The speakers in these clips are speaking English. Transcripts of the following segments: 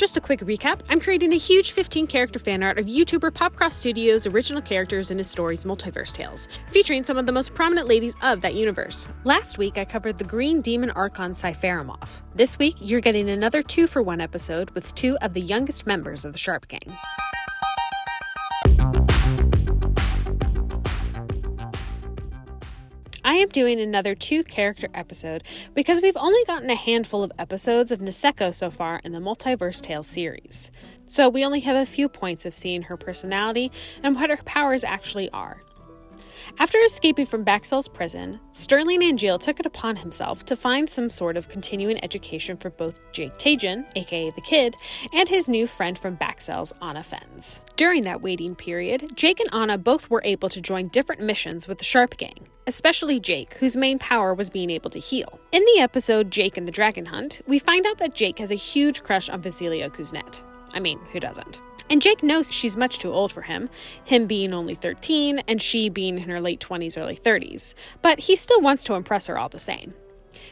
Just a quick recap, I'm creating a huge 15-character fan art of YouTuber PopCross Studios' original characters in his story's multiverse tales, featuring some of the most prominent ladies of that universe. Last week, I covered the Green Demon Archon Cypheramov. This week, you're getting another 2-for-1 episode with 2 of the youngest members of the Sharp Gang. I am doing another 2-character episode because we've only gotten a handful of episodes of Naseko so far in the Multiverse Tales series. So we only have a few points of seeing her personality and what her powers actually are. After escaping from Baxel's prison, Sterling and Jill took it upon himself to find some sort of continuing education for both Jake Tajin, aka the Kid, and his new friend from Baxel's, Ana Fenze. During that waiting period, Jake and Ana both were able to join different missions with the Sharp Gang, especially Jake, whose main power was being able to heal. In the episode Jake and the Dragon Hunt, we find out that Jake has a huge crush on Vasilia Kuznet. I mean, who doesn't? And Jake knows she's much too old for him being only 13 and she being in her late 20s, early 30s, but he still wants to impress her all the same.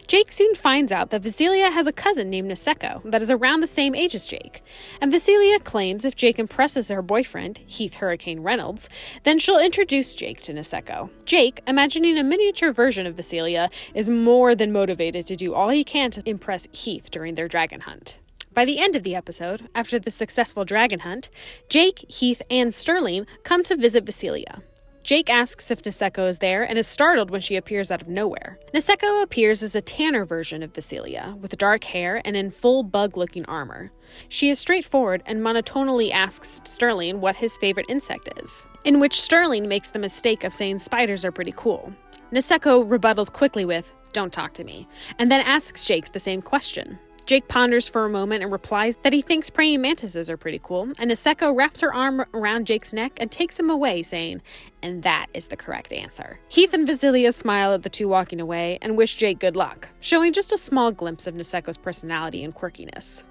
Jake soon finds out that Vasilia has a cousin named Naseko that is around the same age as Jake, and Vasilia claims if Jake impresses her boyfriend, Heath Hurricane Reynolds, then she'll introduce Jake to Naseko. Jake, imagining a miniature version of Vasilia, is more than motivated to do all he can to impress Heath during their dragon hunt. By the end of the episode, after the successful dragon hunt, Jake, Heath, and Sterling come to visit Vasilia. Jake asks if Naseko is there and is startled when she appears out of nowhere. Naseko appears as a tanner version of Vasilia, with dark hair and in full bug-looking armor. She is straightforward and monotonally asks Sterling what his favorite insect is, in which Sterling makes the mistake of saying spiders are pretty cool. Naseko rebuttals quickly with, "Don't talk to me," and then asks Jake the same question. Jake ponders for a moment and replies that he thinks praying mantises are pretty cool, and Naseko wraps her arm around Jake's neck and takes him away, saying, "And that is the correct answer." Heath and Vasilia smile at the two walking away and wish Jake good luck, showing just a small glimpse of Naseko's personality and quirkiness.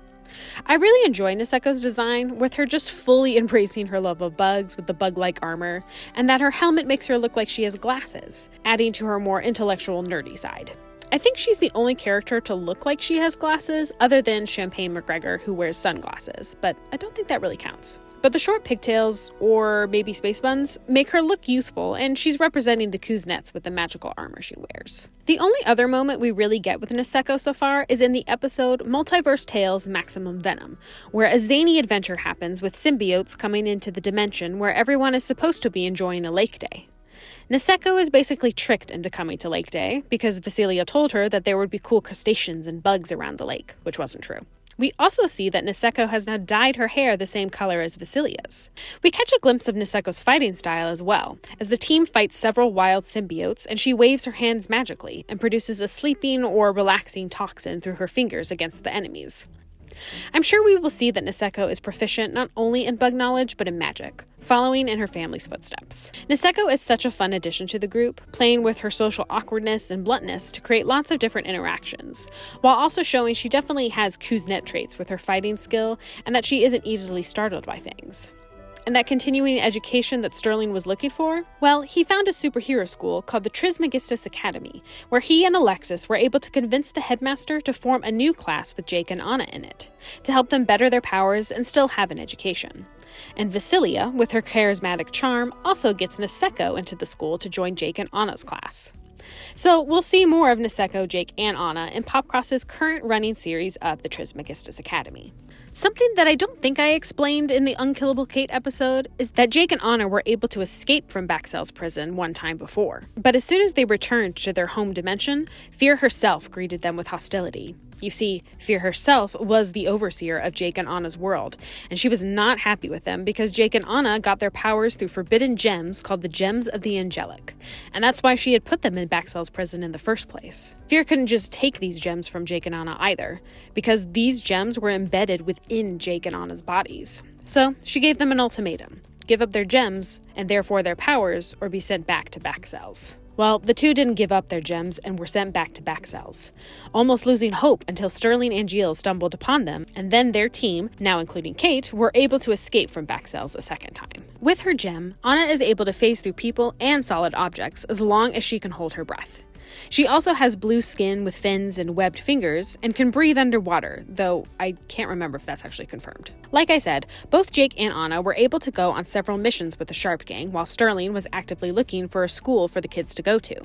I really enjoy Naseko's design, with her just fully embracing her love of bugs with the bug-like armor, and that her helmet makes her look like she has glasses, adding to her more intellectual, nerdy side. I think she's the only character to look like she has glasses, other than Champagne McGregor, who wears sunglasses, but I don't think that really counts. But the short pigtails, or maybe space buns, make her look youthful, and she's representing the Kuznets with the magical armor she wears. The only other moment we really get with Naseko so far is in the episode Multiverse Tales Maximum Venom, where a zany adventure happens with symbiotes coming into the dimension where everyone is supposed to be enjoying a lake day. Naseko is basically tricked into coming to Lake Day because Vasilia told her that there would be cool crustaceans and bugs around the lake, which wasn't true. We also see that Naseko has now dyed her hair the same color as Vasilia's. We catch a glimpse of Naseko's fighting style as well, as the team fights several wild symbiotes and she waves her hands magically and produces a sleeping or relaxing toxin through her fingers against the enemies. I'm sure we will see that Naseko is proficient not only in bug knowledge, but in magic, following in her family's footsteps. Naseko is such a fun addition to the group, playing with her social awkwardness and bluntness to create lots of different interactions, while also showing she definitely has Kuznet traits with her fighting skill and that she isn't easily startled by things. And that continuing education that Sterling was looking for? Well, he found a superhero school called the Trismegistus Academy, where he and Alexis were able to convince the headmaster to form a new class with Jake and Ana in it, to help them better their powers and still have an education. And Vasilia, with her charismatic charm, also gets Naseko into the school to join Jake and Ana's class. So we'll see more of Naseko, Jake, and Ana in PopCross's current running series of the Trismegistus Academy. Something that I don't think I explained in the Unkillable Kate episode is that Jake and Ana were able to escape from Baxel's prison one time before. But as soon as they returned to their home dimension, Fear herself greeted them with hostility. You see, Fear herself was the overseer of Jake and Ana's world, and she was not happy with them because Jake and Ana got their powers through forbidden gems called the Gems of the Angelic, and that's why she had put them in Baxel's prison in the first place. Fear couldn't just take these gems from Jake and Ana either, because these gems were embedded within Jake and Ana's bodies. So she gave them an ultimatum: give up their gems, and therefore their powers, or be sent back to Baxel's. Well, the two didn't give up their gems and were sent back to Baxel's, almost losing hope until Sterling and Jill stumbled upon them, and then their team, now including Kate, were able to escape from Baxel's a second time. With her gem, Ana is able to phase through people and solid objects as long as she can hold her breath. She also has blue skin with fins and webbed fingers and can breathe underwater, though I can't remember if that's actually confirmed. Like I said, both Jake and Ana were able to go on several missions with the Sharp Gang, while Sterling was actively looking for a school for the kids to go to.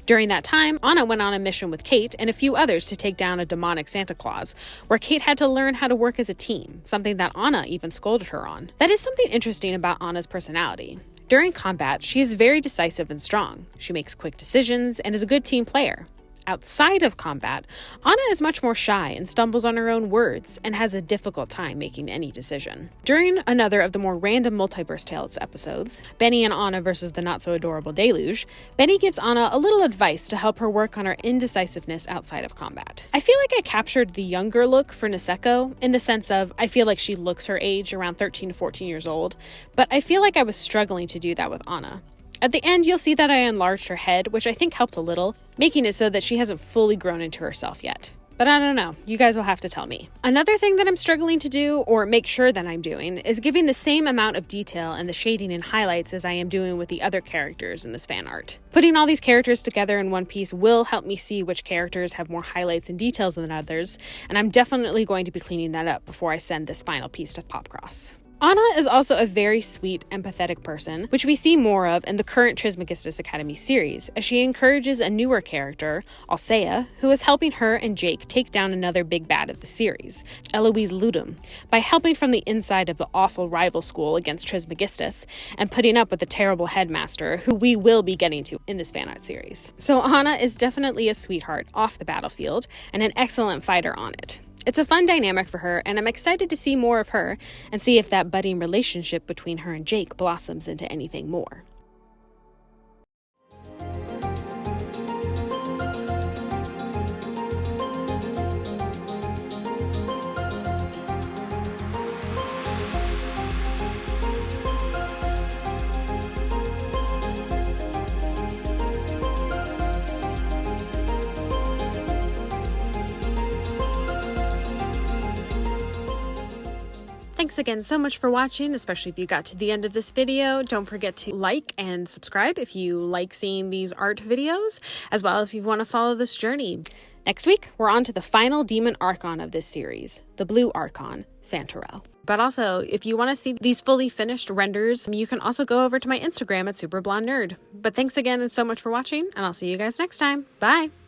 During that time, Ana went on a mission with Kate and a few others to take down a demonic Santa Claus, where Kate had to learn how to work as a team, something that Ana even scolded her on. That is something interesting about Ana's personality. During combat, she is very decisive and strong. She makes quick decisions and is a good team player. Outside of combat, Ana is much more shy and stumbles on her own words and has a difficult time making any decision. During another of the more random Multiverse Tales episodes, Benny and Ana versus the not-so-adorable Deluge, Benny gives Ana a little advice to help her work on her indecisiveness outside of combat. I feel like I captured the younger look for Naseko, in the sense of I feel like she looks her age, around 13 to 14 years old, but I feel like I was struggling to do that with Ana. At the end, you'll see that I enlarged her head, which I think helped a little, making it so that she hasn't fully grown into herself yet. But I don't know. You guys will have to tell me. Another thing that I'm struggling to do, or make sure that I'm doing, is giving the same amount of detail and the shading and highlights as I am doing with the other characters in this fan art. Putting all these characters together in one piece will help me see which characters have more highlights and details than others, and I'm definitely going to be cleaning that up before I send this final piece to PopCross. Ana is also a very sweet, empathetic person, which we see more of in the current Trismegistus Academy series, as she encourages a newer character, Alsea, who is helping her and Jake take down another big bad of the series, Eloise Ludum, by helping from the inside of the awful rival school against Trismegistus, and putting up with the terrible headmaster, who we will be getting to in this fanart series. So Ana is definitely a sweetheart off the battlefield, and an excellent fighter on it. It's a fun dynamic for her, and I'm excited to see more of her and see if that budding relationship between her and Jake blossoms into anything more. Thanks again so much for watching, especially if you got to the end of this video. Don't forget to like and subscribe if you like seeing these art videos, as well as if you want to follow this journey. Next week, we're on to the final demon archon of this series, the blue archon, Fantarel. But also, if you want to see these fully finished renders, you can also go over to my Instagram at SuperBlondeNerd. But thanks again so much for watching, and I'll see you guys next time. Bye!